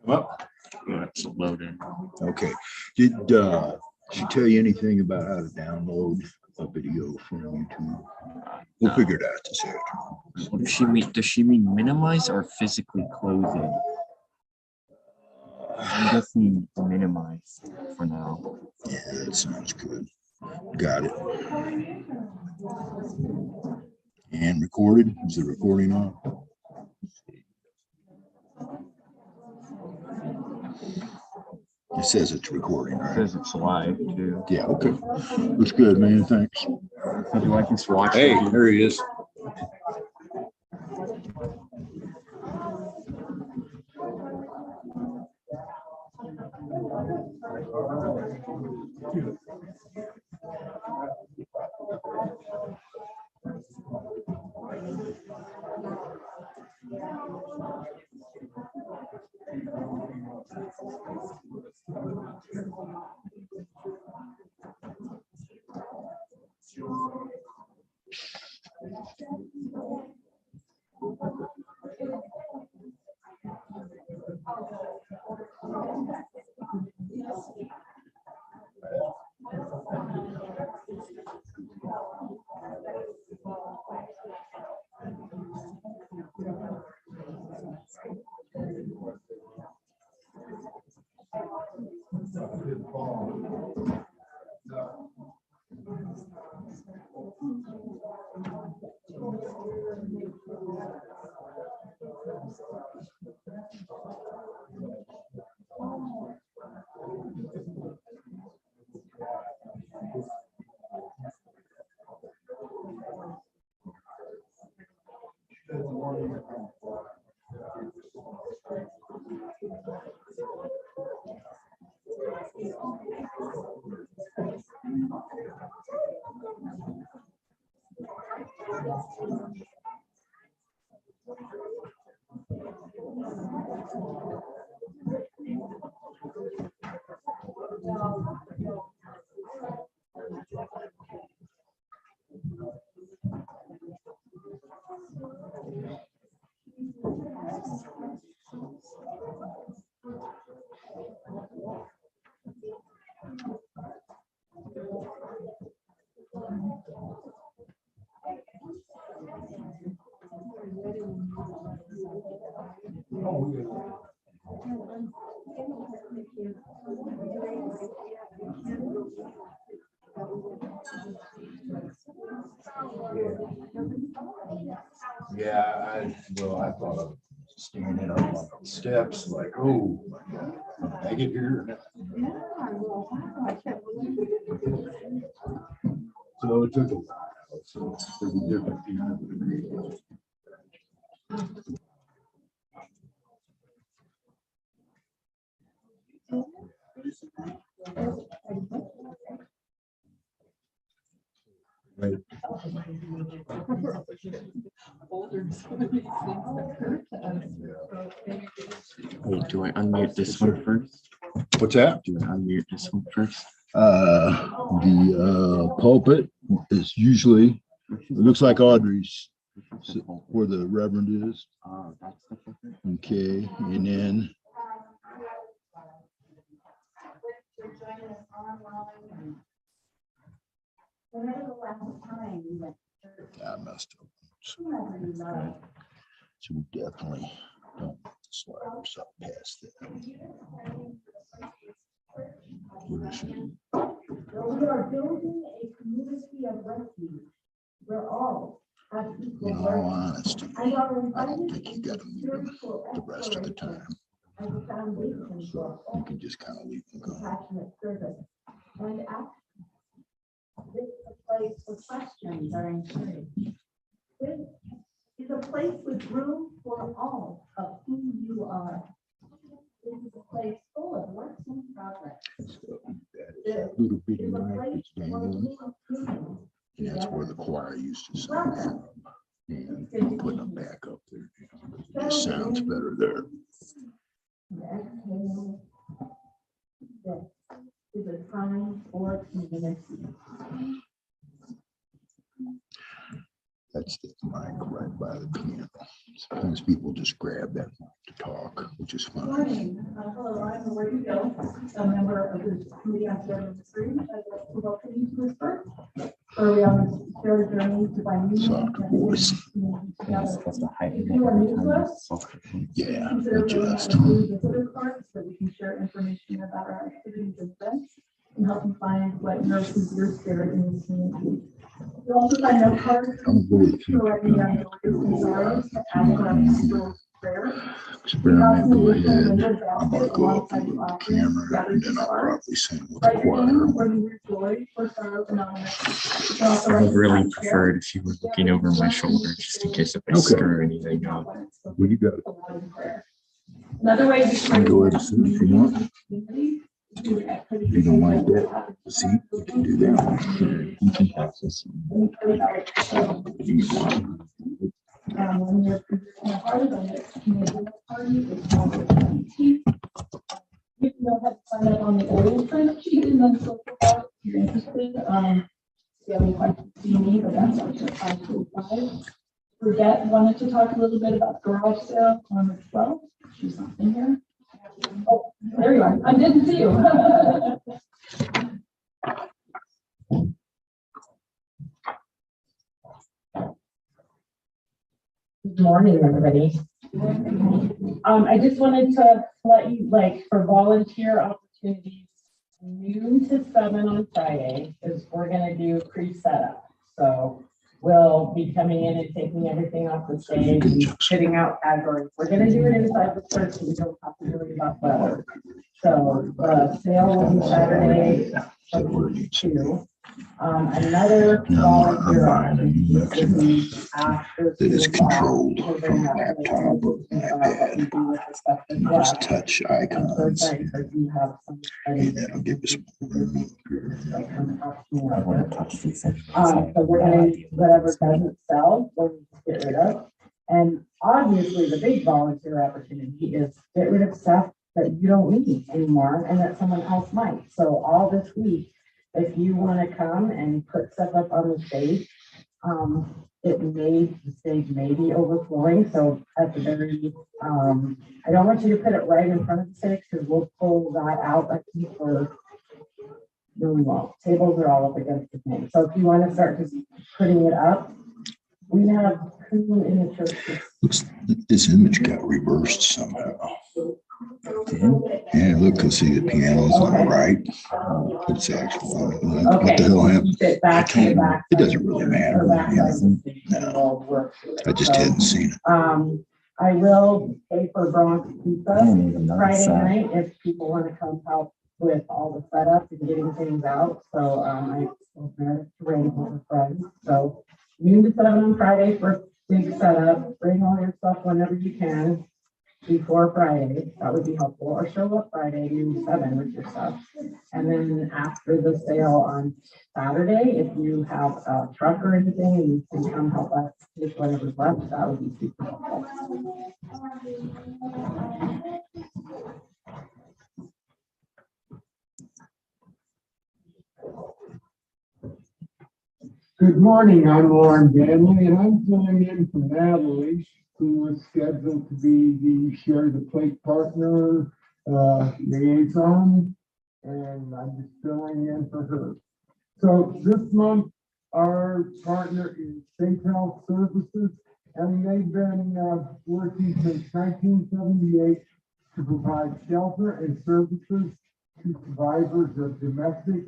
Well, It's loading. Okay. Did she tell you anything about how to download a video from YouTube? We'll figure it out this afternoon. What does she mean? Does she mean minimize or physically close it? I'm guessing minimize for now. Yeah, that sounds good. Got it. And recorded? Is the recording on? It says it's recording, It right? says it's live too. Yeah, okay. Looks good, man. Thanks. So do I just watch Hey, it? there he is. Yeah, I thought of standing up on the steps like, oh my God, did I get here? So it took a while. So there were different people. Right. Wait, do I unmute this one first? What's that? Do I unmute this one first? The pulpit is usually, it looks like Audrey's where the Reverend is. Oh, that's the pulpit? Okay, and then I messed up. So we definitely don't slide ourselves past that. Where is she? We are building a community of refuge where all have equal In all rights. honesty, And are I don't invited think you into gotta mute them spiritual the rest of the exploration time. as a foundation So for you can just kind of leave them go. compassionate service and action. This is a place where questions are encouraged. This is a place with room for all of who you are. This is a place full of works in progress. So that little bitty It's a mic place that's where dangling, we humans and that's where the choir used to sing from. And putting them back up there. It just sounds better there. exhale. This is a time for community. That's the mic right by the piano. Sometimes people just grab that mic talk, which is fine. Morning. Hello, I'm Lori Gill, a member of the Committee on Government Stream. I'd like to welcome you to this first, where we are on a shared journey to find meaning Soccer boys. If you are new to us, Yeah, consider filling out adjust. a blue visitor card so that we can share information about our activities and events and help you find what nourishes your spirit in this community. You also find note cards I'm really for writing down your wishes and sorrows to add to our pastoral prayer. experiment in my head. I'm gonna go up and look at the camera and then I'll probably sing with the Write your choir. name where you hear joy or sorrow anonymous. You can also I write would really your prefer if you were looking over my shoulder just in case if I Okay. screw anything up. Well, you got it. Another way You can go ahead and sit if you want. If you don't like that seat, you can do that. You can have this. You can want it. When you're presenting a card on it, Canadian party, it's called a tea. You can go ahead and sign up on the old print sheet and then so if you're interested. If you have any questions, see me, but that's actually 525. Forget, wanted to talk a little bit about garage sale on the 12th. She's not in here. Oh, there you are. I didn't see you. Good morning, everybody. I just wanted to let you, for volunteer opportunities, noon to 7 on Friday is we're gonna do pre-setup. So we'll be coming in and taking everything off the stage and sitting out categories. We're gonna do it inside the church, so we don't have to worry about weather. So the sale will be Saturday from 2. Another No, I'm volunteer buying a new opportunity Xbox is after that is 2 o'clock. controlled We're from gonna a have laptop or what we iPad. do with the stuff that's Those left. touch I'm so icons. excited because you have some. And that'll give us room. I want to touch these things. So we're gonna, whatever doesn't sell, we'll get rid of. And obviously, the big volunteer opportunity is get rid of stuff that you don't need anymore and that someone else might. So all this week, if you want to come and put stuff up on the stage, the stage may be overflowing. So at the very, I don't want you to put it right in front of the stage because we'll pull that out. I think for really well. Tables are all up against the thing. So if you want to start just putting it up, we have who in the church. Looks, this image got reversed somehow. Yeah, look, you'll see the piano's on the right. It's actually, what the hell happened? I can't, it doesn't really matter. No, I just hadn't seen it. I will pay for Bronx I Pizza didn't even notice Friday that. night if people want to come help with all the setup and getting things out. So I arranged with a friend. So noon to 7 on Friday for big setup. Bring all your stuff whenever you can before Friday. That would be helpful. Or show up Friday noon to 7 with your stuff. And then after the sale on Saturday, if you have a truck or anything, and you can come help us take whatever's left. That would be super helpful. Good morning, I'm Lauren Ganley, and I'm filling in for Natalie, who was scheduled to be the Share the Plate partner liaison, and I'm just filling in for her. So this month, our partner is State Health Services, and they've been working since 1978 to provide shelter and services to survivors of domestic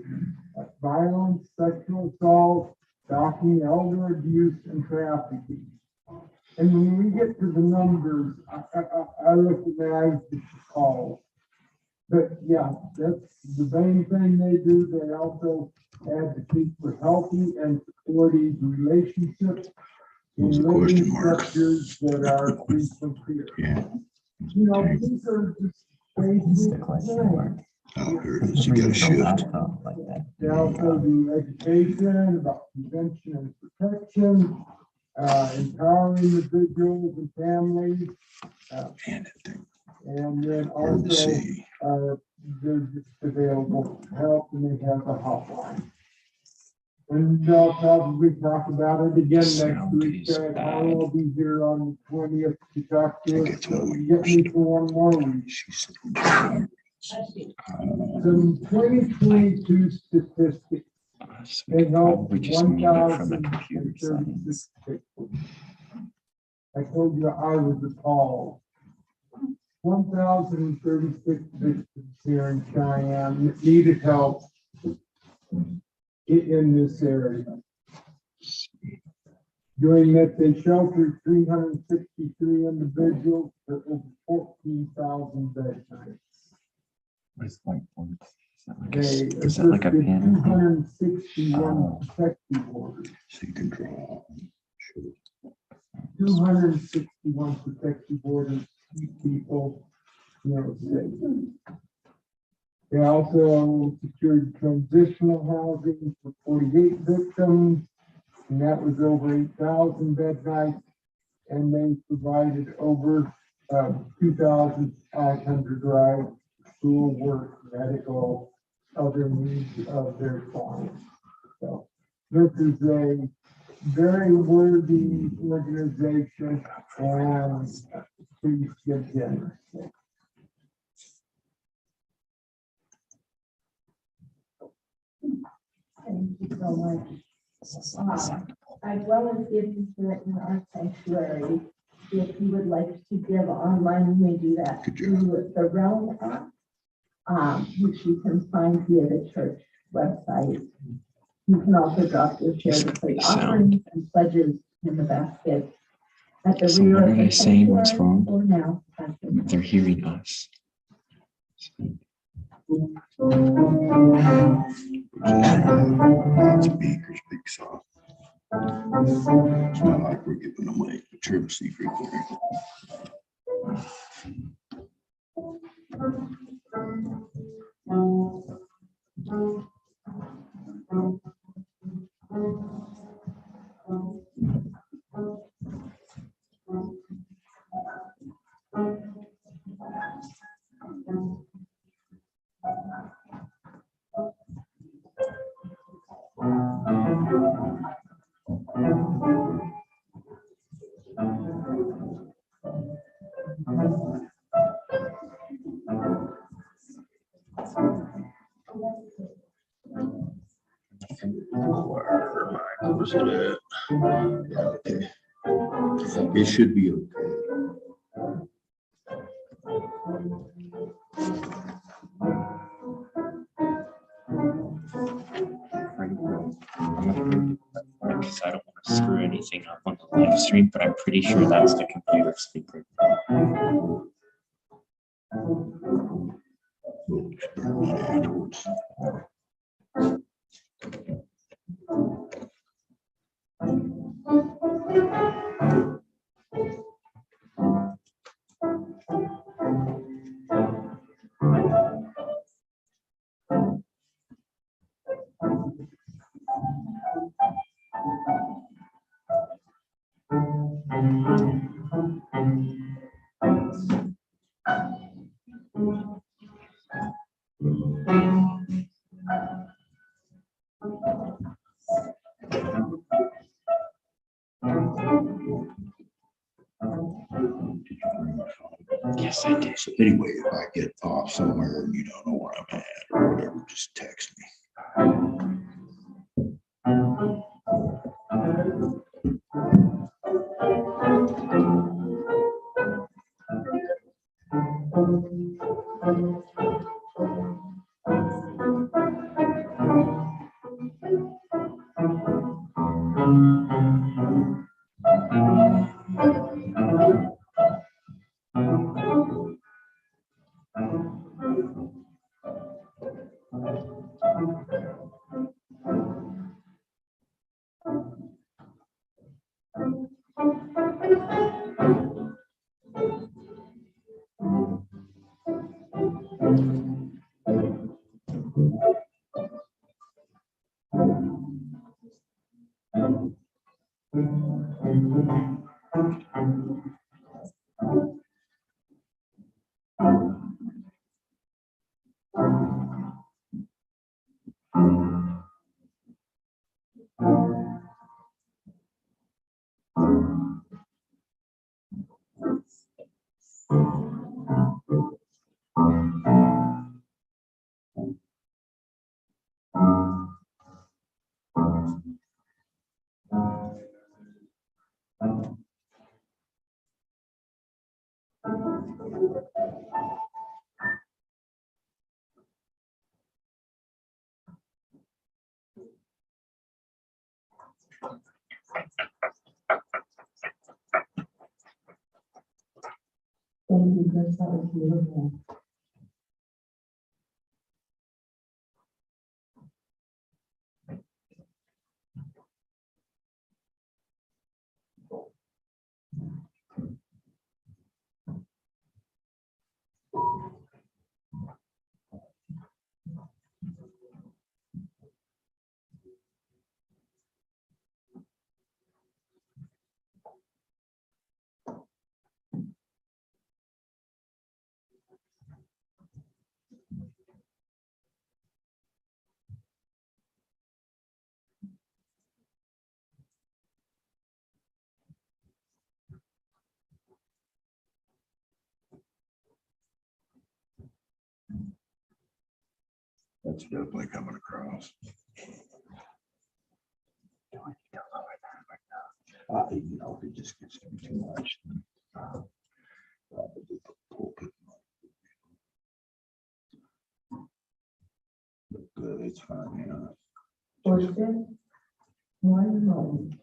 violence, sexual assault, stalking, elder abuse, and trafficking. And when we get to the numbers, I recognize the calls. But yeah, that's the main thing they do. They also advocate for healthy and supportive relationships in There's a living question mark. structures that are free from fear. Yeah. You know, these are just basic things. Oh, here it is. You got a shift. They also do education about prevention and protection, empowering individuals and families, Man, that thing and then hard to also see. they're just available for help, and they have a hotline. And I'll probably talk about it again next Sound week. is I'll be here on the 20th to talk to think us. it's when we Get me first- for one more week. She said, uh, Some 2022 statistics. So They we could help probably just mute it from the 1,036 computer science. victims. I told you I was appalled. 1,036 victims here in Cheyenne that needed help in this area. During that, they sheltered 363 individuals for over 14,000 bed nights. What is whiteboard? Is that like a, They is that like a assisted pen? 261 protective orders. so you can draw. Sure. 261 protective orders to keep people, safe. They also secured transitional housing for 48 victims, and that was over 8,000 bed nights. And they provided over 2,500 rides, school, work, medical, other needs of their clients. So this is a very worthy organization, and please give generously. Thank you so much. As well as giving to it in our sanctuary, if you would like to give online, you may do that Good job. through the Realm app, which you can find via the church website. You can also drop your share to plate offerings and pledges in the basket at the So rear what of are the they saying? What's sanctuary wrong? or now. at the- They're hearing us. Speakers, big soft. It's not like we're giving them a term secret. Where was it at? Yeah, okay. It should be okay. Because I don't want to screw anything up on the live stream, but I'm pretty sure that's the computer speaker. We'll experiment on it afterwards. Yes, I did. So anyway, if I get off somewhere and you don't know where I'm at or whatever, just text me. Thank you, Chris. That was beautiful. That's definitely coming across. You know, if it just gets to be too much. Probably put pulpit. But it's fine, yeah. For this one moment,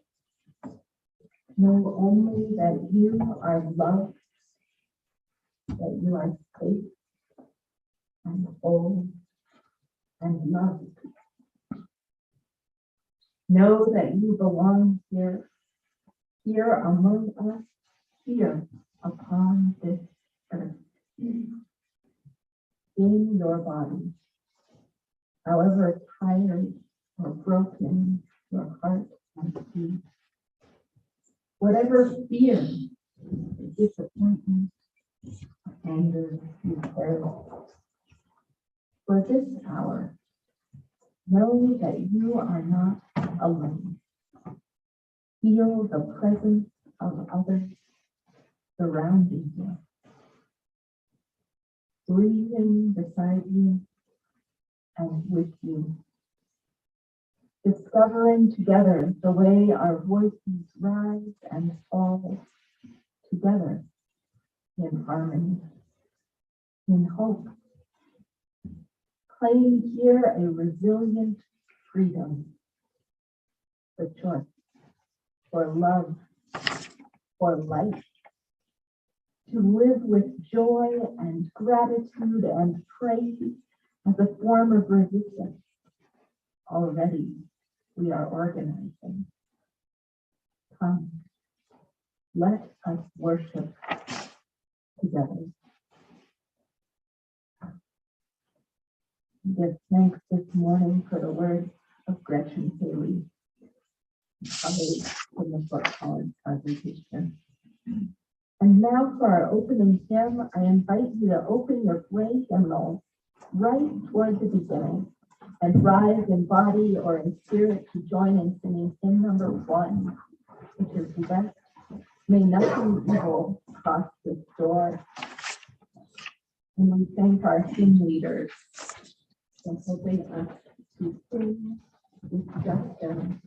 know only that you are loved, that you are safe and whole and loved. Know that you belong here, here among us, here upon this earth, in your body. However tired or broken your heart might be, whatever fear, disappointment, anger you carry, for this hour, know that you are not alone. Feel the presence of others surrounding you, breathing beside you and with you, discovering together the way our voices rise and fall together in harmony, in hope. Claim here a resilient freedom, for choice, for love, for life, to live with joy and gratitude and praise as a form of resistance. Already we are organizing. Come, let us worship together. Give thanks this morning for the words of Gretchen Haley, colleague in the Fort Collins congregation. And now for our opening hymn, I invite you to open your gray hymnal right toward the beginning and rise in body or in spirit to join in singing hymn number 1, which is Let May Nothing Evil Cross This Door. And we thank our hymn leaders for helping us to sing with justice.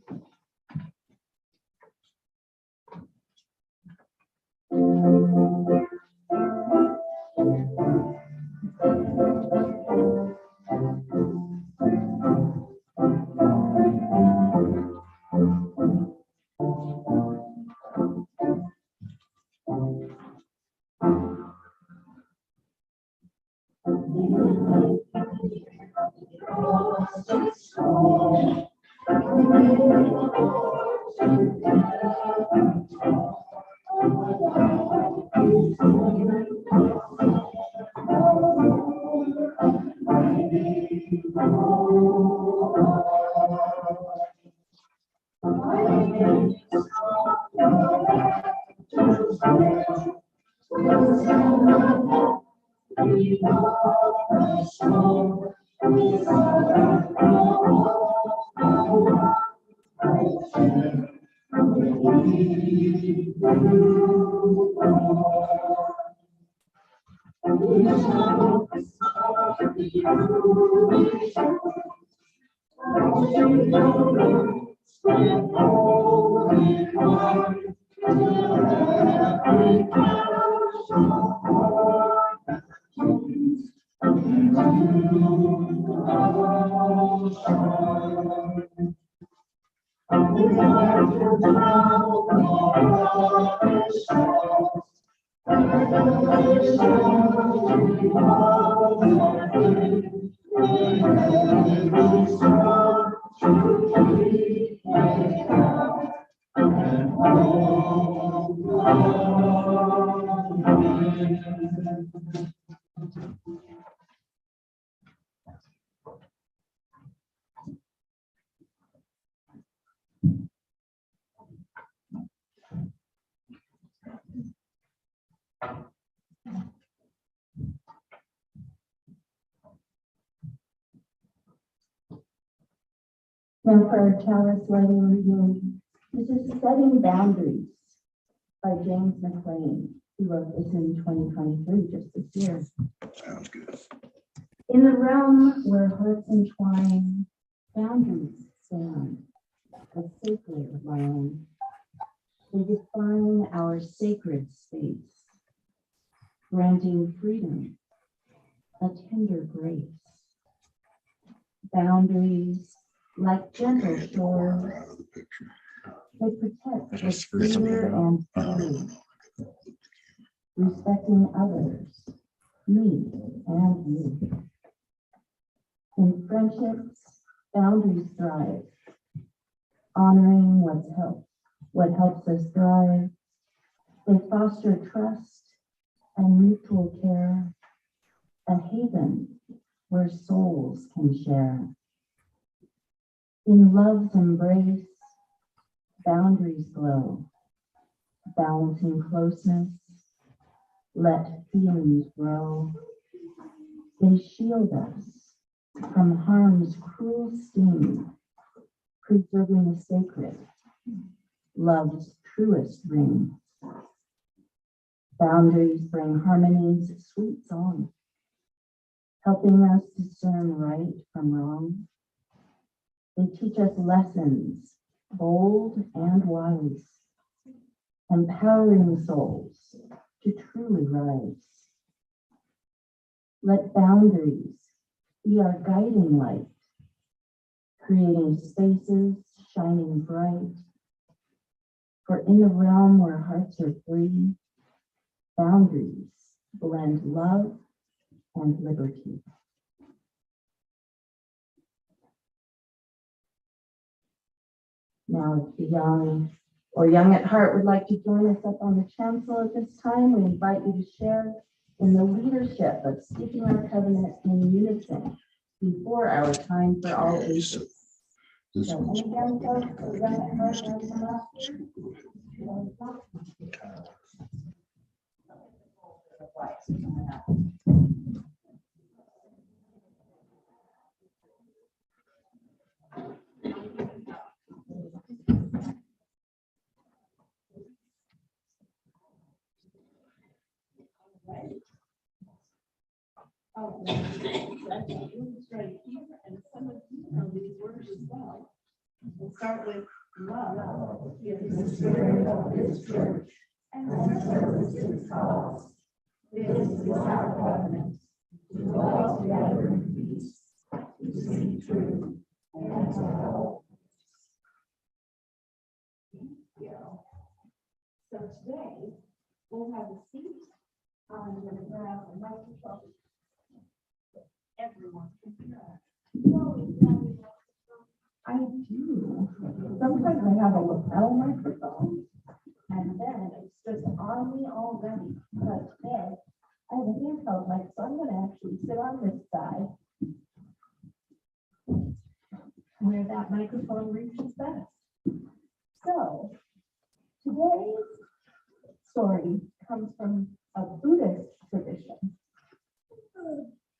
Now for our Chalice Lighting reading, this is Setting Boundaries by James McLean. He wrote this in 2023, just this year. Sounds good. In the realm where hearts entwine, boundaries stand, a sacred line. They define our sacred space, granting freedom, a tender grace. Boundaries, like gentle Get the shores, water out of the picture. they protect Better the screw something fear up. and Oh, no, fear, no. respecting others, me and you. In friendships, boundaries thrive, honoring what helps us thrive. They foster trust and mutual care, a haven where souls can share. In love's embrace, boundaries glow, balancing closeness, let feelings grow. They shield us from harm's cruel sting, preserving the sacred, love's truest ring. Boundaries bring harmony's sweet song, helping us discern right from wrong. They teach us lessons, bold and wise, empowering souls to truly rise. Let boundaries be our guiding light, creating spaces shining bright. For in the realm where hearts are free, boundaries blend love and liberty. Now, if the young or young at heart would like to join us up on the chancel at this time, we invite you to share in the leadership of speaking our covenant in unison before our time for all Okay, so ages. this So one's any young probably folks not or gonna young get at heart used to want to come up? that. We'll start with love. Is the spirit of this church, and service its cause. This is our covenant, to dwell together in peace, to seek truth, and to help. So today, we'll have a seat. I'm going to grab a microphone. Everyone can hear us. I do. Sometimes I have a lapel microphone, and then it's just on me already. But today, I have a handheld mic, so I'm going to actually sit on this side where that microphone reaches best. So today's story comes from a Buddhist tradition.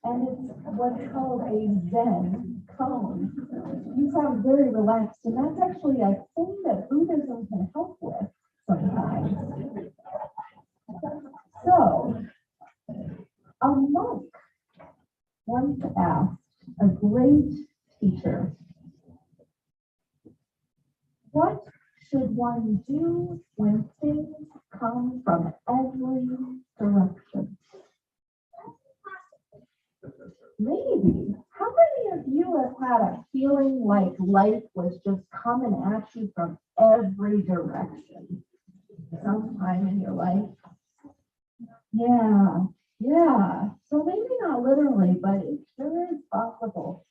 And it's what's called a Zen koan. You sound very relaxed, and that's actually a thing that Buddhism can help great teacher. What should one do when things come from every direction? Maybe. How many of you have had a feeling like life was just coming at you from every direction sometime in your life? Yeah. So maybe not literally, but it sure is possible.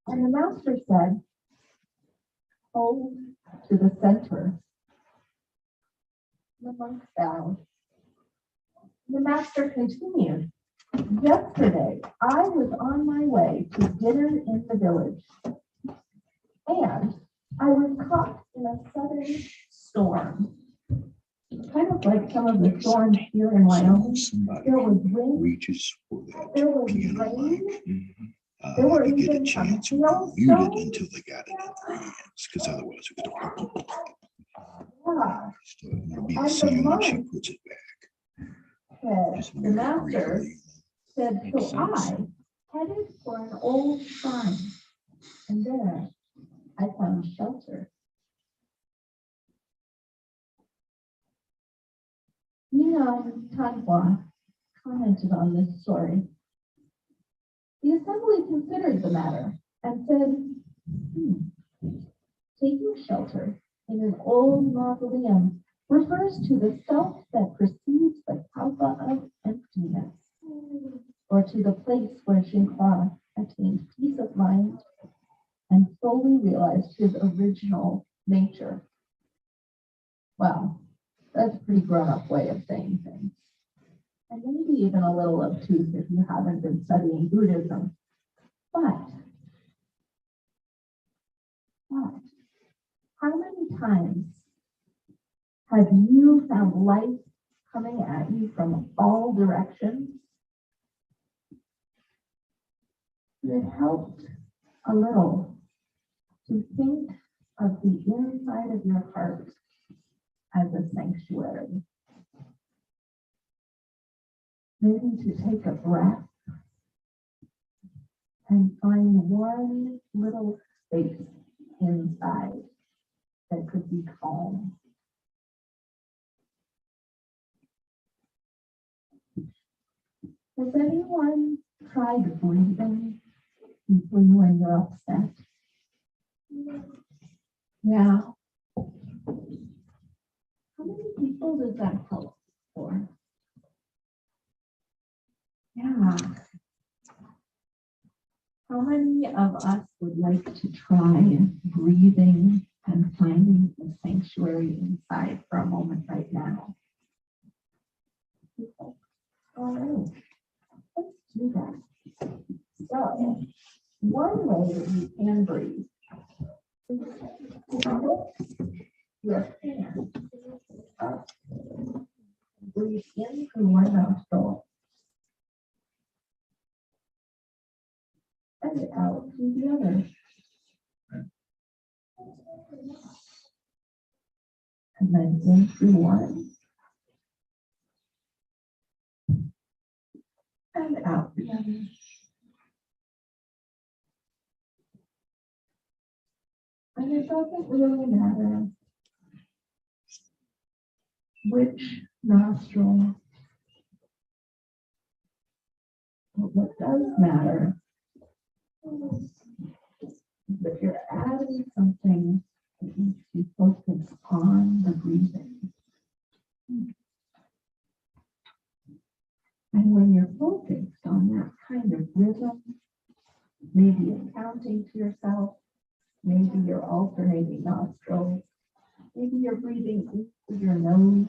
And the master said, hold to the center. The monk bowed. The master continued. Yesterday, I was on my way to dinner in the village, and I was caught in a sudden storm. Kind of like some of the storms here in Wyoming. Somebody There was wind, reaches for there that was piano rain, mic. there were They get a even some chance to hailstones. mute it until they got it in their hands, because otherwise it could. Yeah, So it'll be the And the same when she monk puts it back. said, Just the very master briefly. said, Makes so sense. I headed for an old shrine, and there I found shelter. Nina Tanhua commented on this story. The assembly considered the matter and said, taking shelter in an old mausoleum refers to the self that precedes the kalpa of emptiness, or to the place where Xinhua attained peace of mind and fully realized his original nature. Wow, that's a pretty grown-up way of saying things. And maybe even a little obtuse if you haven't been studying Buddhism. But how many times have you found life coming at you from all directions? It helped a little to think of the inside of your heart as a sanctuary. Maybe to take a breath and find one little space inside that could be calm. Has anyone tried breathing deeply when you're upset? Yeah. How many people does that help for? Yeah. How many of us would like to try breathing and finding the sanctuary inside for a moment right now? All right, let's do that. So, one way that you can breathe is to put your hand up. Breathe in through one nostril and out through the other. And then in through one and out the other. And it doesn't really matter which nostril, but what does matter is that you're adding something that makes you focus on the breathing. And when you're focused on that kind of rhythm, maybe you're counting to yourself, maybe you're alternating nostrils, maybe you're breathing in through your nose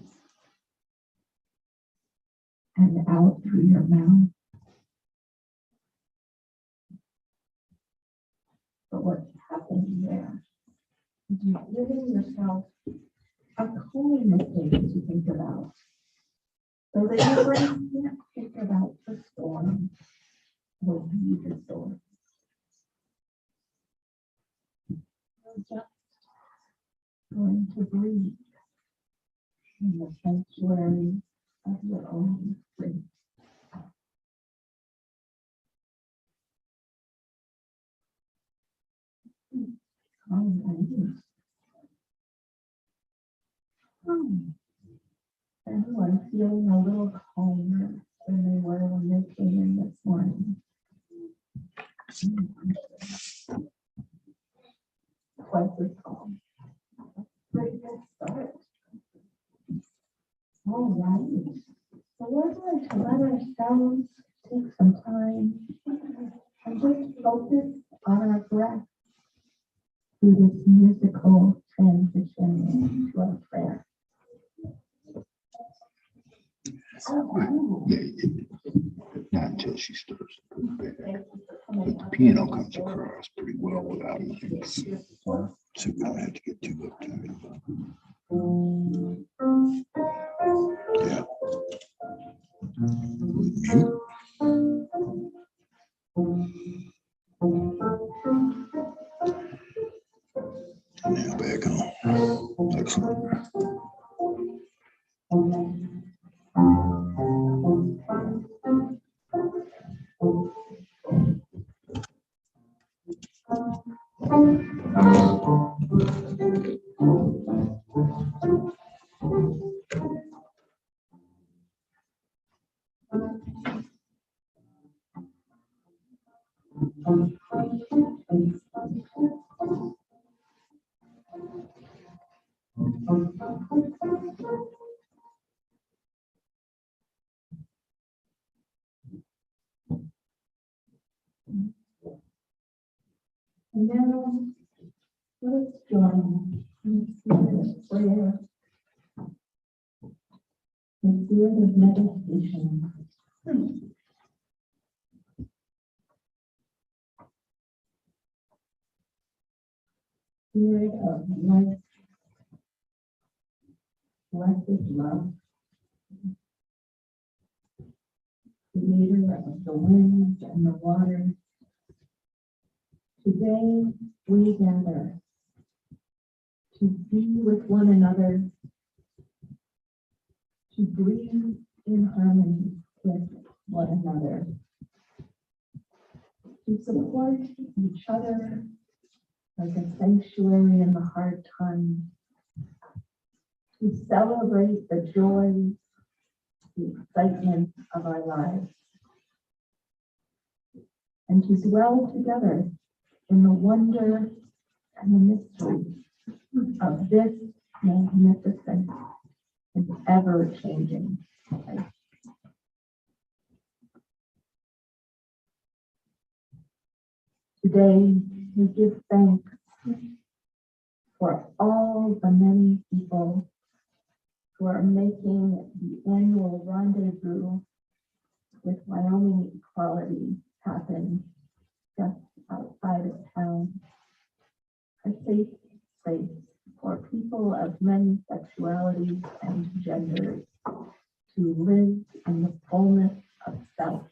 and out through your mouth. But what's happening there is you're giving yourself a calming thing to think about, so that your brain can't think about the storm or be the storm. You're just going to breathe in the sanctuary of your own breath. Everyone feeling a little calmer than they were when they came in this morning. Twice as calm. Pretty good start. All right. So we're going to let ourselves take some time and just focus on our breath through this musical transition to our prayer. Not until she starts to put it back. But the piano comes across pretty well without mics. So we don't have to get too uptight. Yeah. Mute. Now back on. Excellent. And now, let us join in the spirit of prayer, the spirit of meditation. Spirit of life, blessed love, creator of the winds and the waters. Today we gather to be with one another, to breathe in harmony with one another, to support each other like a sanctuary in the hard times, to celebrate the joys, the excitement of our lives, and to dwell together in the wonder and the mystery of this magnificent and ever-changing life. Today, we give thanks for all the many people who are making the annual rendezvous with Wyoming Equality happen just outside of town. A safe place for people of many sexualities and genders to live in the fullness of self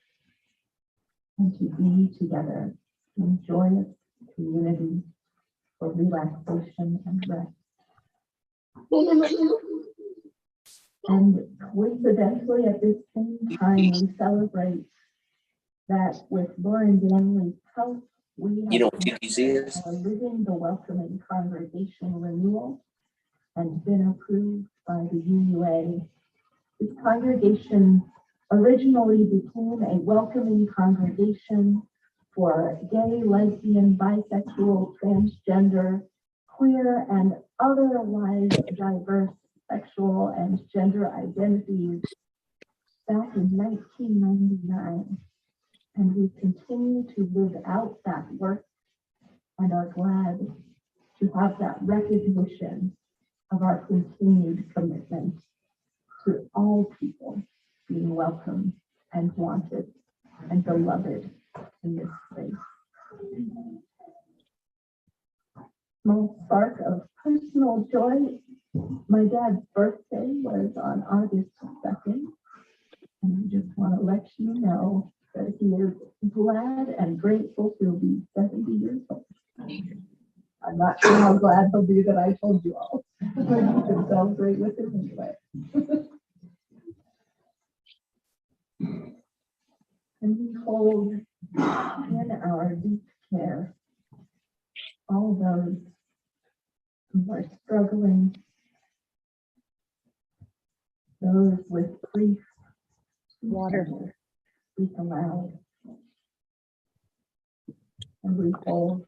and to be together in joyous community for relaxation and rest. And coincidentally, at this same time, we celebrate that with Lauren Danley's help, we have You know what TTC is? Living the Welcoming Congregation renewal and been approved by the UUA. This congregation originally became a welcoming congregation for gay, lesbian, bisexual, transgender, queer, and otherwise diverse sexual and gender identities back in 1999. And we continue to live out that work and are glad to have that recognition of our continued commitment to all people being welcome and wanted and beloved in this space. Small spark of personal joy. My dad's birthday was on August 2nd, and I just want to let you know that he is glad and grateful he'll be 70 years old. I'm not sure how glad he'll be that I told you all, but you can celebrate with him anyway. And we hold in our deep care all those who are struggling, those with grief, Water. speak aloud, and we hold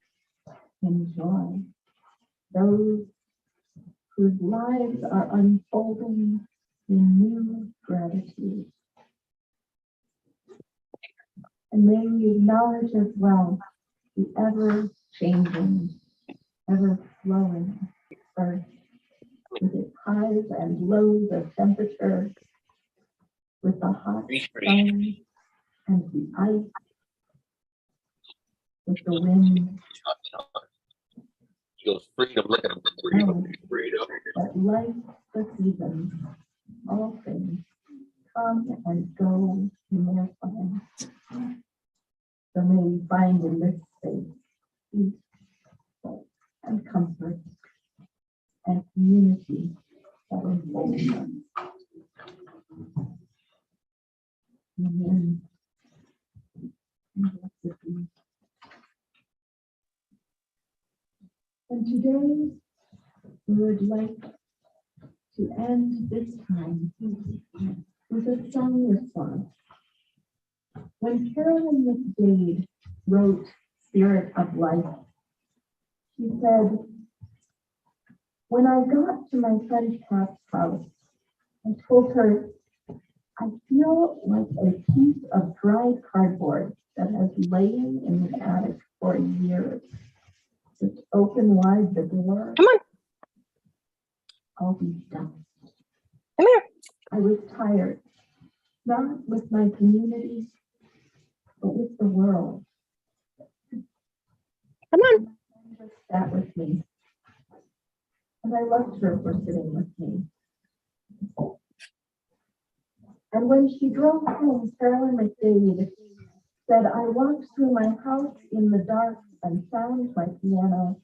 in joy those whose lives are unfolding in new gratitude. And may we acknowledge as well the ever-changing, ever-flowing earth with its highs and lows of temperature, with the hot sun and the ice, with the wind. He goes, freedom, look at him, freedom, freedom. But like the seasons, all things come and go in their time. So may we find in this space peace and comfort and community that enfolds us. Amen. And today, we would like to end this time with a song response. When Carolyn McDade wrote Spirit of Life, she said, when I got to my friend Kat's house, I told her, I feel like a piece of dried cardboard that has lain in the attic for years. Just open wide the door. Come on. I'll be done. Come here. I was tired, not with my community, but with the world. Come on. She just sat with me, and I loved her for sitting with me. And when she drove home, Carolyn McDade said, I walked through my house in the dark and found my piano.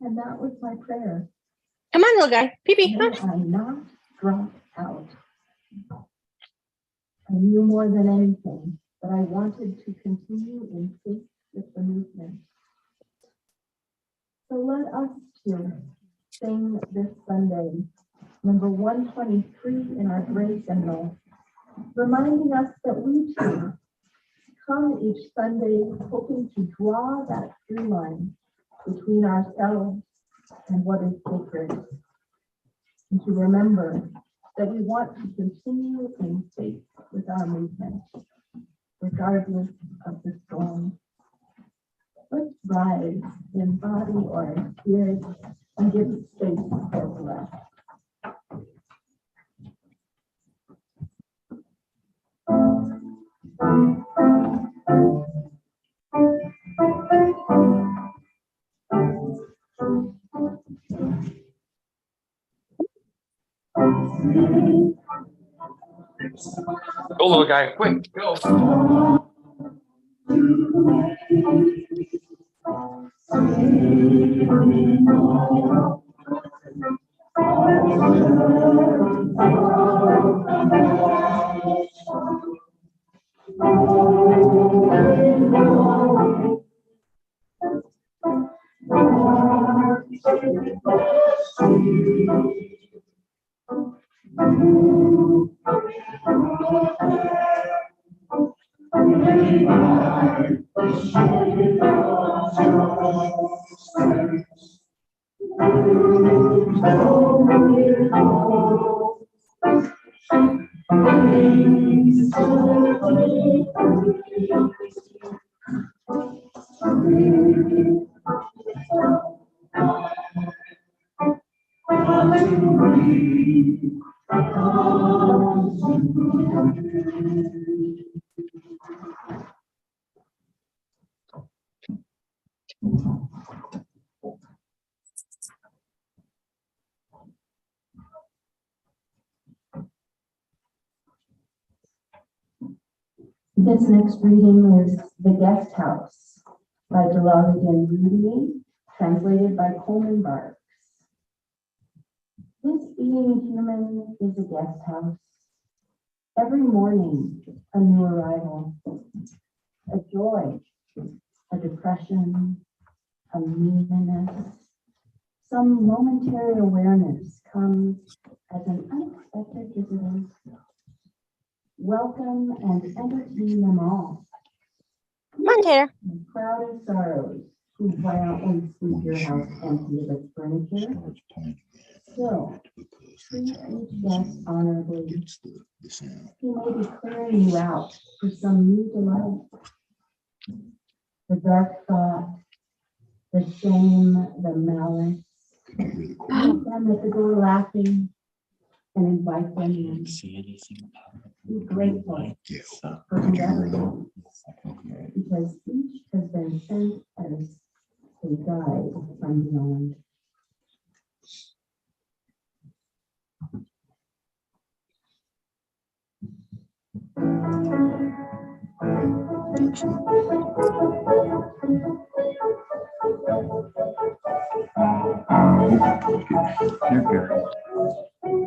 And that was my prayer. Come on, little guy. Pee-pee. May I not drop out. I knew more than anything that I wanted to continue in faith with the movement. So let us too sing this Sunday, number 123 in our grace hymnal, reminding us that we too come each Sunday hoping to draw that through line between ourselves and what is sacred, and to remember that we want to continue in faith with our movement, regardless of the storm. Let's rise in body or in spirit and give space for breath. Go, little guy, quick, go. This next reading is The Guest House by Jalaluddin Rumi, translated by Coleman Barks. This being human is a guest house. Every morning, a new arrival, a joy, a depression, a meanness, some momentary awareness comes as an unexpected visitor. Welcome and entertain them all. Come on, Taylor. The crowd of sorrows who violently sweep your house empty of its furniture. Starts playing. Still, Because treat that's how each guest honorably. gets the sound. He may be clearing you out for some new delight. The dark thought, the shame, the malice. You hear the chord. Meet them at the door laughing and invite them in. See anything about it? Be grateful Yeah. So, for Did you hear whoever that? okay. because each has been sent as a guide from beyond. You're good.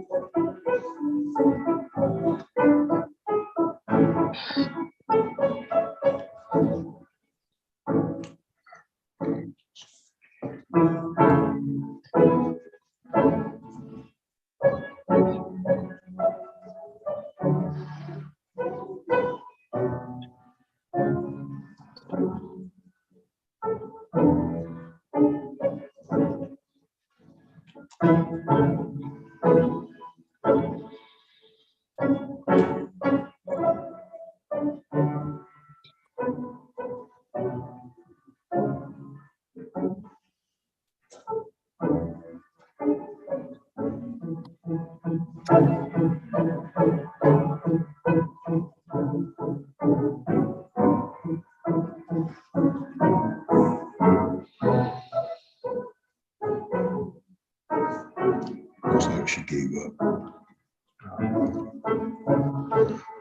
Looks like she gave up.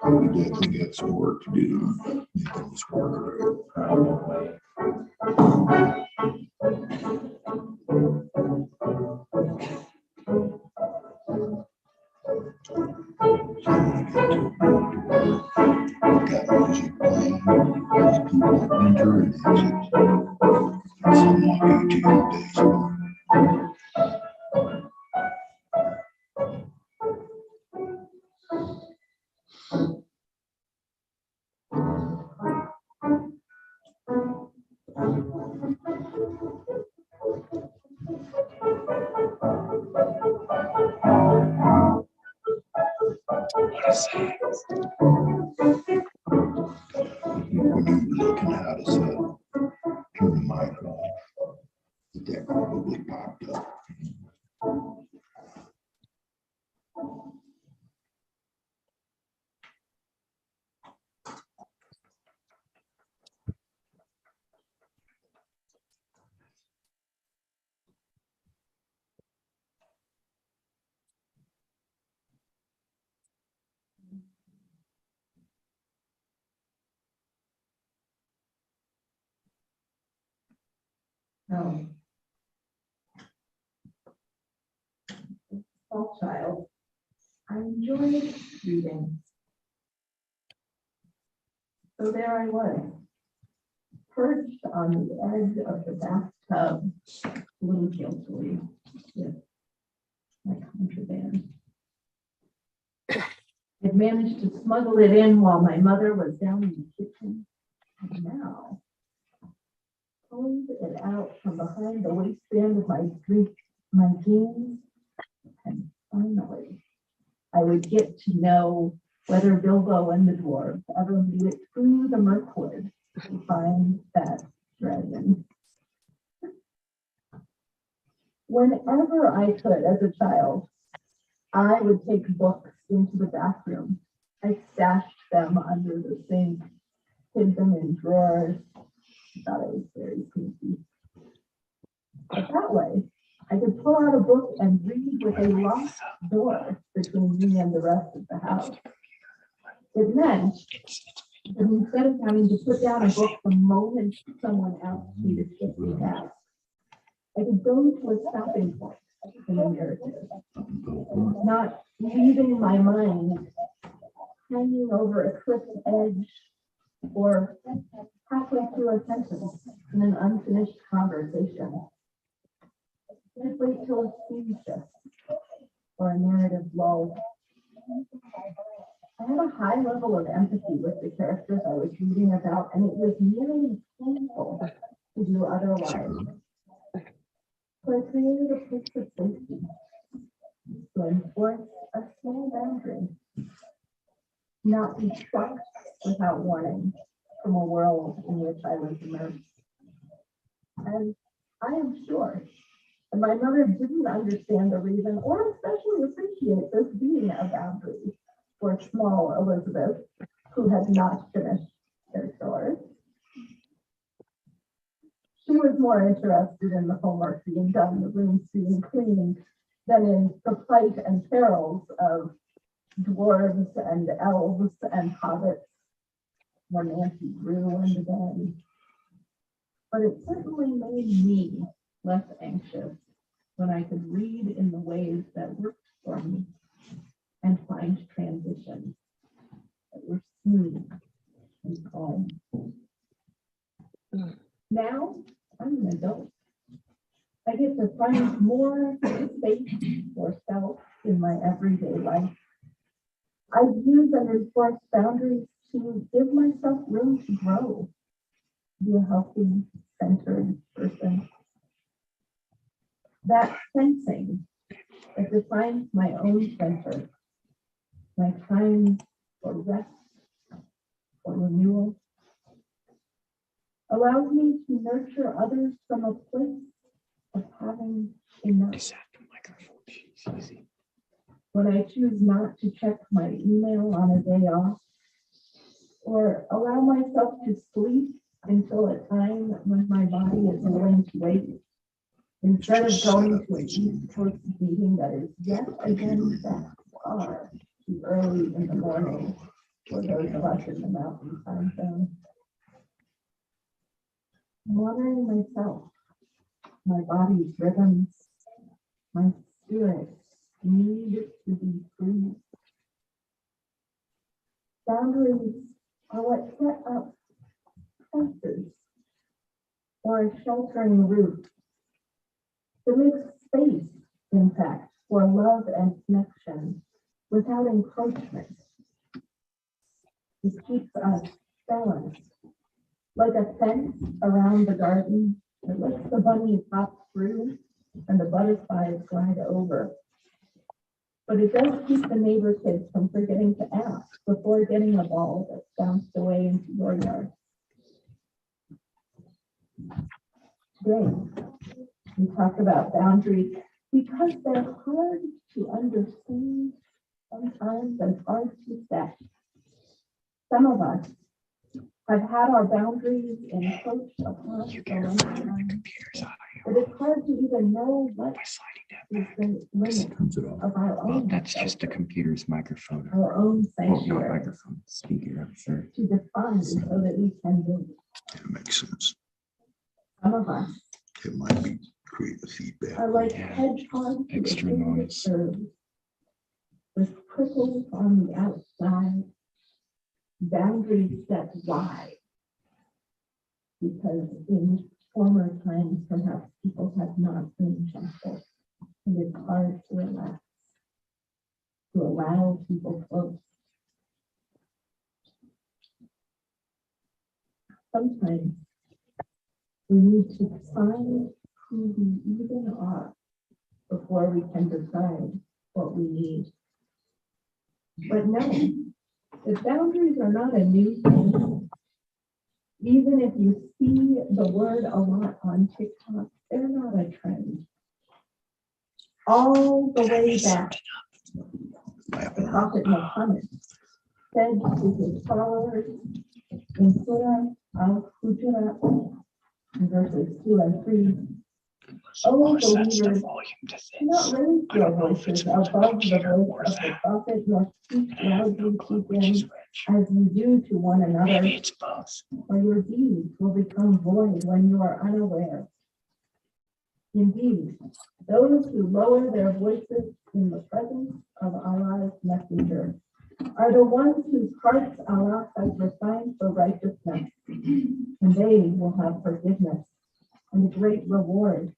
We definitely got some work to do on making this work. Probably. Got music playing, there's people enter and exit. Some on YouTube, Facebook. What is that? When you were looking how to turn the mic off, that probably popped up. No. Small child, I enjoyed reading. So there I was, perched on the edge of the bathtub, a little guiltily, with my contraband. I'd managed to smuggle it in while my mother was down in the kitchen, and now pulled it out from behind the waistband of my jeans, and finally, I would get to know whether Bilbo and the dwarves ever made it through the Mirkwood to find that dragon. Whenever I could as a child, I would take books into the bathroom. I stashed them under the sink, hid them in drawers. I thought I was very sneaky. But that way, I could pull out a book and read with a locked door between me and the rest of the house. It meant that instead of having to put down a book the moment someone asked me to skip the task, I could go to a stopping point in the narrative, not leaving my mind hanging over a cliff's edge or halfway through a sentence in an unfinished conversation. Just wait till a scene shift or a narrative lull. I had a high level of empathy with the characters I was reading about, and it was nearly painful to do otherwise. So I created a place of safety to enforce a small boundary, not be struck without warning from a world in which I was immersed. And I am sure that my mother didn't understand the reason or especially appreciate this being a boundary for small Elizabeth, who had not finished their chores. She was more interested in the homework being done, the rooms being cleaned, than in the plight and perils of dwarves and elves and hobbits when Nancy grew and then. But it certainly made me less anxious when I could read in the ways that worked for me and find transitions that were smooth and calm. Now I'm an adult. I get to find more space for self in my everyday life. I use and enforce boundaries to give myself room to grow, be a healthy, centered person. That fencing that defines my own center, my time for rest, for renewal, allows me to nurture others from a place of having enough. Is that the microphone? Jeez, easy. When I choose not to check my email on a day off, or allow myself to sleep until a time when my body is willing to wait, instead of going to an East Coast meeting that is yet again set far too early in the morning for those of us in the mountain time zone. I'm honoring myself, my body's rhythms, my spirit need to be free. Boundaries are what set up fences or a sheltering roof. It makes space, in fact, for love and connection without encroachment. It keeps us balanced, like a fence around the garden that lets the bunny hop through and the butterflies glide over. But it does keep the neighbor kids from forgetting to ask before getting a ball that's bounced away into your yard. Today, we talk about boundaries because they're hard to understand sometimes and hard to set. Some of us have had our boundaries encroached upon You for get a her long further the time, computer's audio but it's hard to even know what by sliding that is back. the limit Turns it off. of our Well, own. that's just the shelter, computer's microphone. our own Well, not sanctuary microphone, speaker, I'm sure. to define so that we can do. That makes sense. Some of us It might be create the feedback. are like Yeah, hedgehogs to the extra things that noise. serve, with prickles on the outside, boundaries set wide. Because in former times, perhaps people have not been gentle, and it's hard to relax, to allow people close. Sometimes we need to find who we even are before we can decide what we need. But no, the boundaries are not a new thing. Even if you see the word a lot on TikTok, they're not a trend. All the way back, the Prophet Muhammad said to his followers in Surah Al-Hujurat, verses 2 and 3, "O Sets the believers, volume to do not this. raise I your don't know if it's voices from the above the computer voice or of the that. Prophet, nor speak And I have no loudly clue to which is him which. as you do to one another, Maybe it's both. or your deeds will become void when you are unaware. Indeed, those who lower their voices in the presence of Allah's messenger are the ones whose hearts Allah has refined for righteousness, and they will have forgiveness and great reward.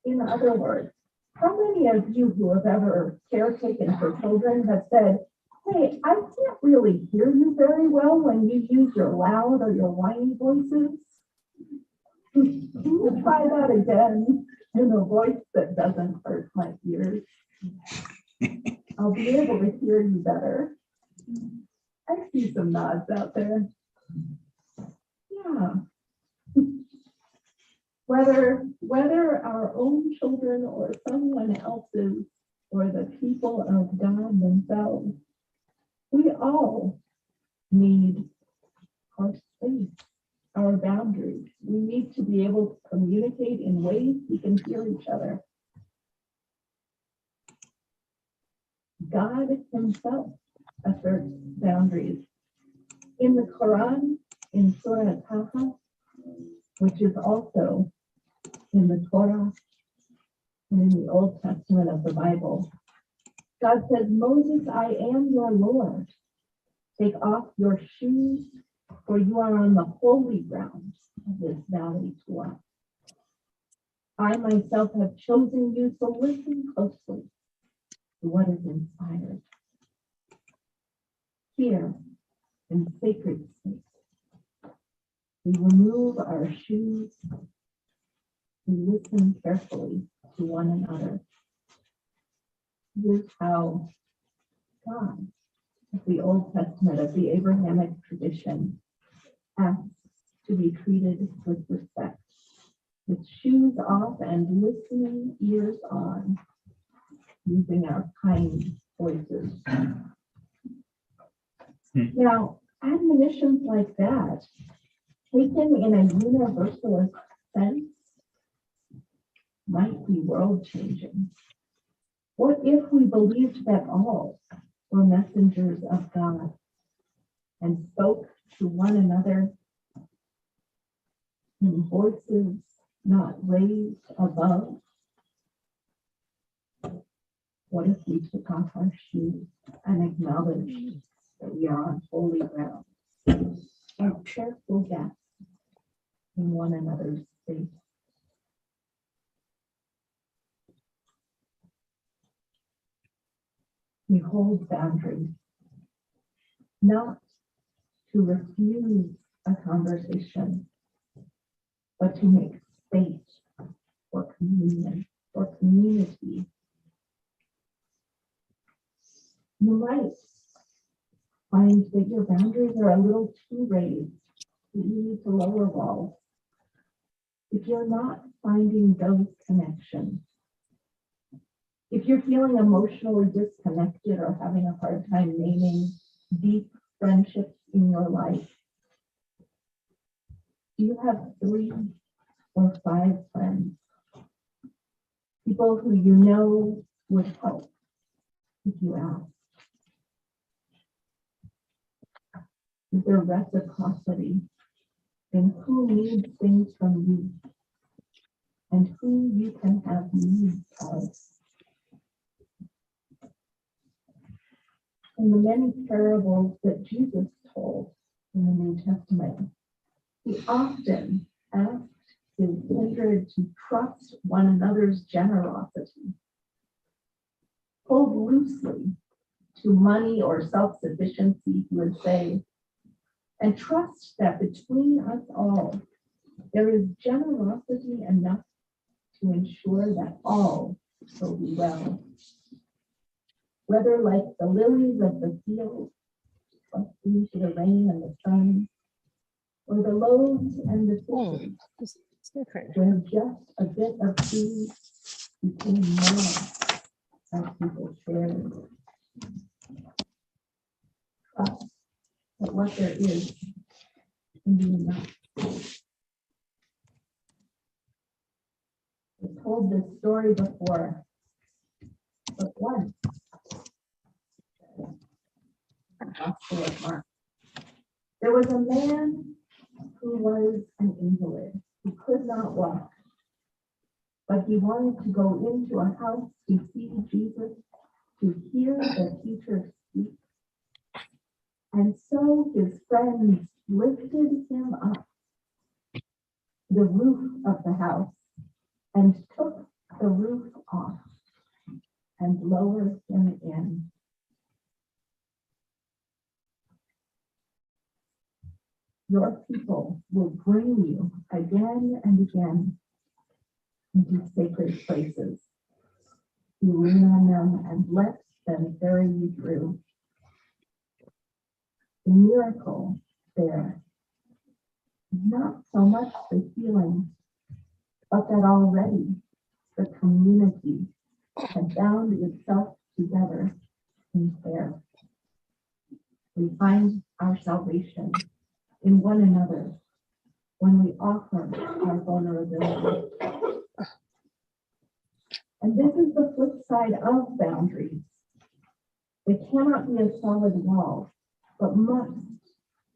In other words, how many of you who have ever caretaken for children have said, hey, I can't really hear you very well when you use your loud or your whiny voices? Can you try that again in a voice that doesn't hurt my ears? I'll be able to hear you better. I see some nods out there. Yeah. Whether our own children or someone else's or the people of God themselves, we all need our space, our boundaries. We need to be able to communicate in ways we can hear each other. God himself asserts boundaries. In the Quran, in Surah Taha, which is also in the Torah and in the Old Testament of the Bible, God says, Moses, I am your Lord. Take off your shoes, for you are on the holy ground of this valley Torah. I myself have chosen you, so listen closely to what is inspired. Here, in sacred space, we remove our shoes. We listen carefully to one another. Here's how God, of the Old Testament, of the Abrahamic tradition, asks to be treated with respect, with shoes off and listening ears on, using our kind voices. Now, admonitions like that, taken in a universalist sense, might be world-changing. What if we believed that all were messengers of God and spoke to one another in voices not raised above? What if we took off our shoes and acknowledged that we are on holy ground, and careful guests in one another's space? We hold boundaries, not to refuse a conversation, but to make space for communion, for community. You might find that your boundaries are a little too raised, that you need to lower walls. If you're not finding those connections, if you're feeling emotionally disconnected or having a hard time naming deep friendships in your life, do you have 3 or 5 friends? People who you know would help if you ask. Is there reciprocity in who needs things from you and who you can have needs of? In the many parables that Jesus told in the New Testament, he often asked his kindred to trust one another's generosity, hold loosely to money or self-sufficiency, he would say, and trust that between us all, there is generosity enough to ensure that all will be well. Whether like the lilies of the field, trusting to the rain and the sun, or the loaves and the fishes, It's different. where just a bit of food became more as people shared. Trust that what there is can be enough. I've told this story before, but once. Gospel of Mark. There was a man who was an invalid, who could not walk, but he wanted to go into a house to see Jesus, to hear the teacher speak. And so his friends lifted him up to the roof of the house and took the roof off and lower him in. Your people will bring you again and again into sacred places. You lean on them and let them carry you through. The miracle there is not so much the healing, but that already the community had bound itself together in prayer. We find our salvation in one another when we offer our vulnerability. And this is the flip side of boundaries. They cannot be a solid wall, but must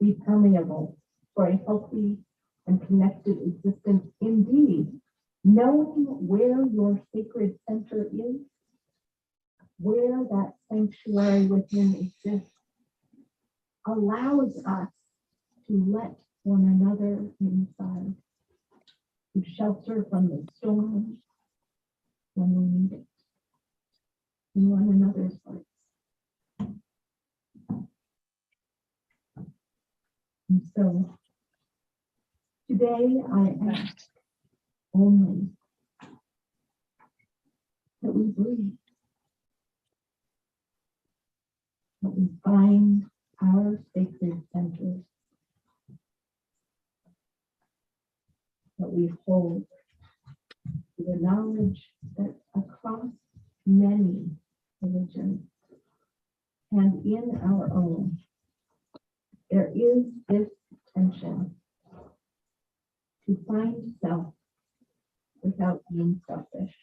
be permeable for a healthy and connected existence. Indeed, knowing where your sacred center is, where that sanctuary within exists, allows us to let one another inside, to shelter from the storm when we need it, in one another's hearts. And so today I ask only that we breathe, that we find our sacred centers, that we hold the knowledge that across many religions and in our own, there is this tension to find self without being selfish,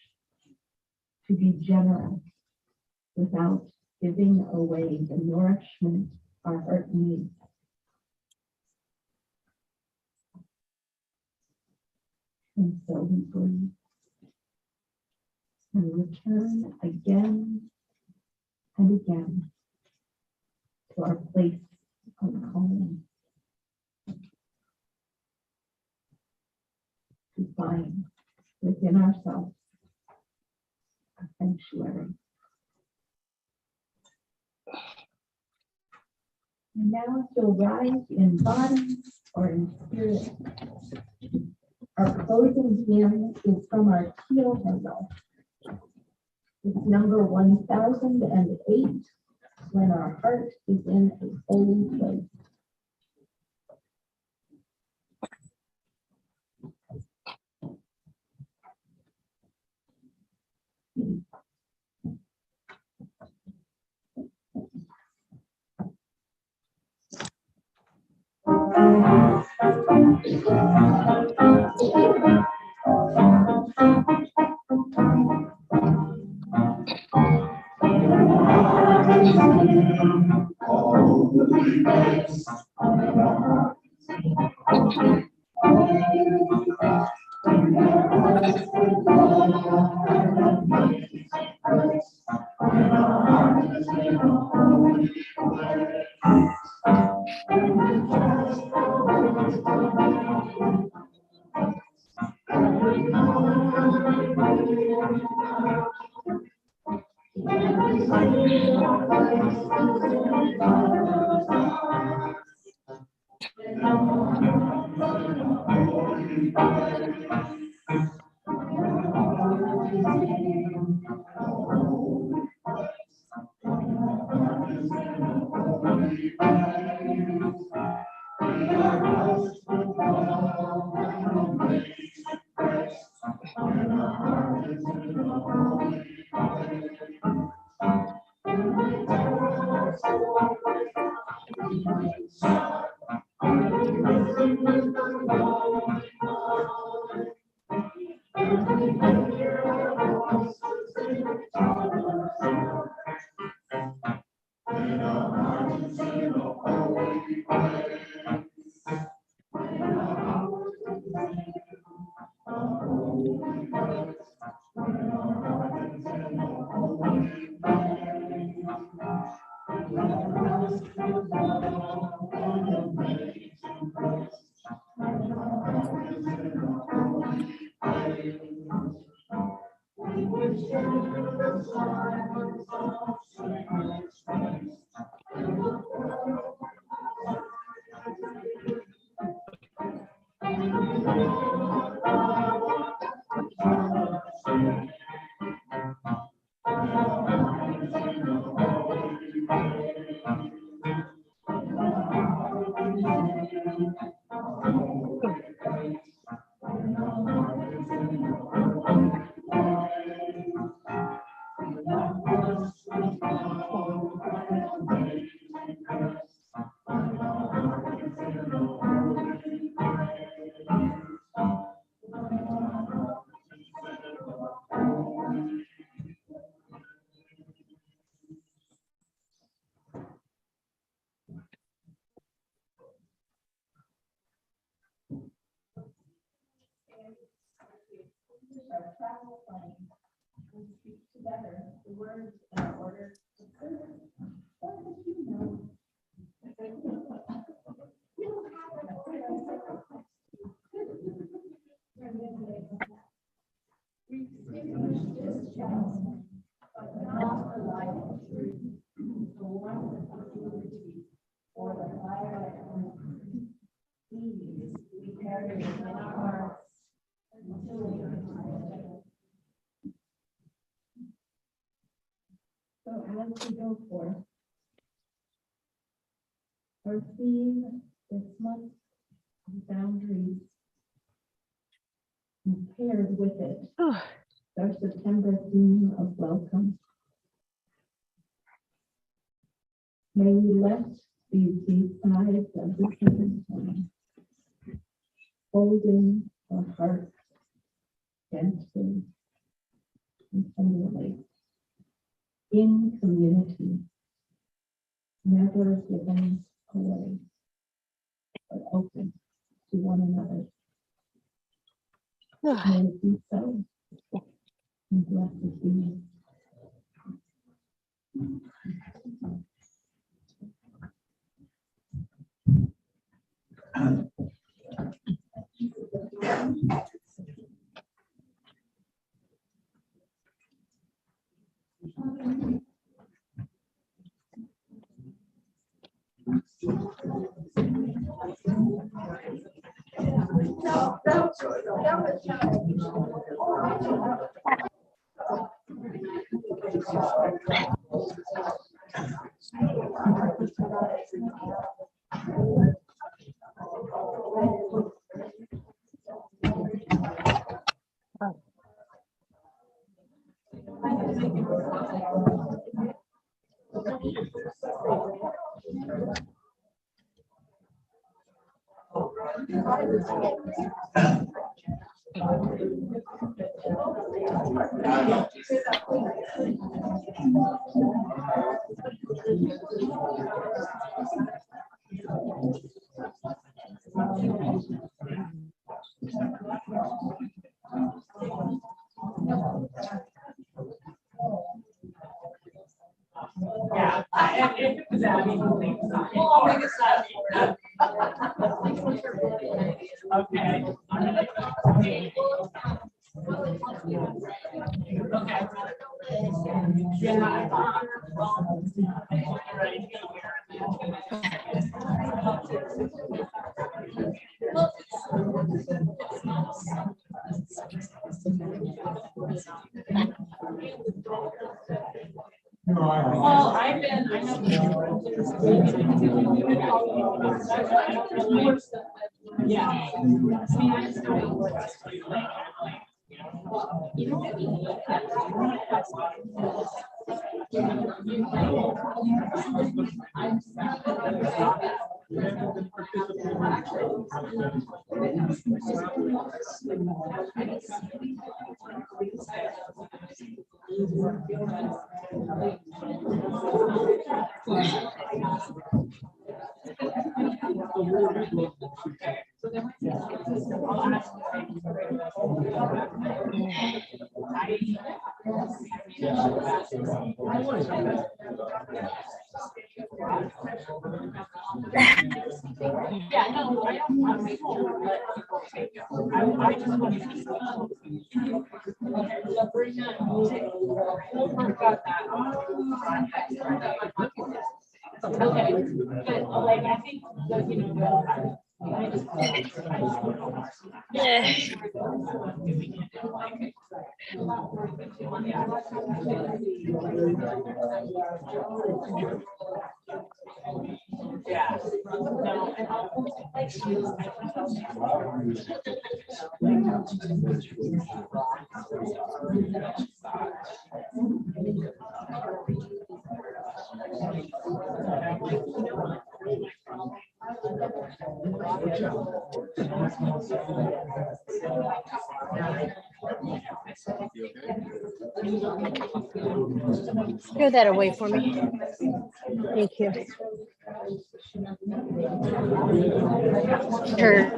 to be generous without giving away the nourishment our heart needs. And so we breathe and return again and again to our place of calling, to find within ourselves a sanctuary. And now, if you'll rise in body or in spirit, our closing hymn is from our Teal hymnal. It's number 1008, When Our Heart is in a Holy Place. Our travel plan. We speak together the words in order to serve. What did you know? We distinguish this chance, but not the life of truth, the one of unity, or the fire of truth. These we carry in our hearts until we are. So as we go forth, our theme this month is boundaries. And paired with it, our September theme of welcome. May we let these deep sides of the human time, holding our hearts gently and tenderly, in community, never given away, but open to one another. May it be so. And blessed be you. Yeah, if it was Abby, I think so. Oh, I think it's Abby. Okay. Okay. Yeah, I thought you're ready to go Well, I've been, I know. Yeah. I mean, I just don't. Okay, good. Like, I think, you know, yeah. No, and Throw that away for me. Thank you. Sure.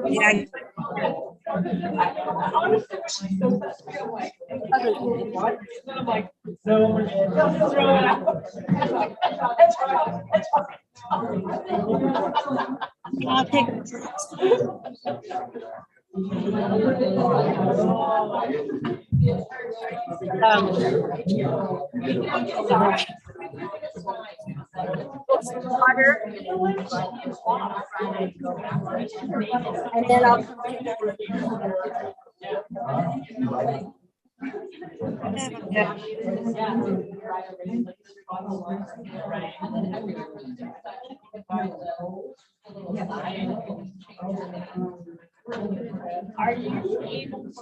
Yeah. no, just throw it out. I'll take. Water. And then I'll. Yeah. Are you able to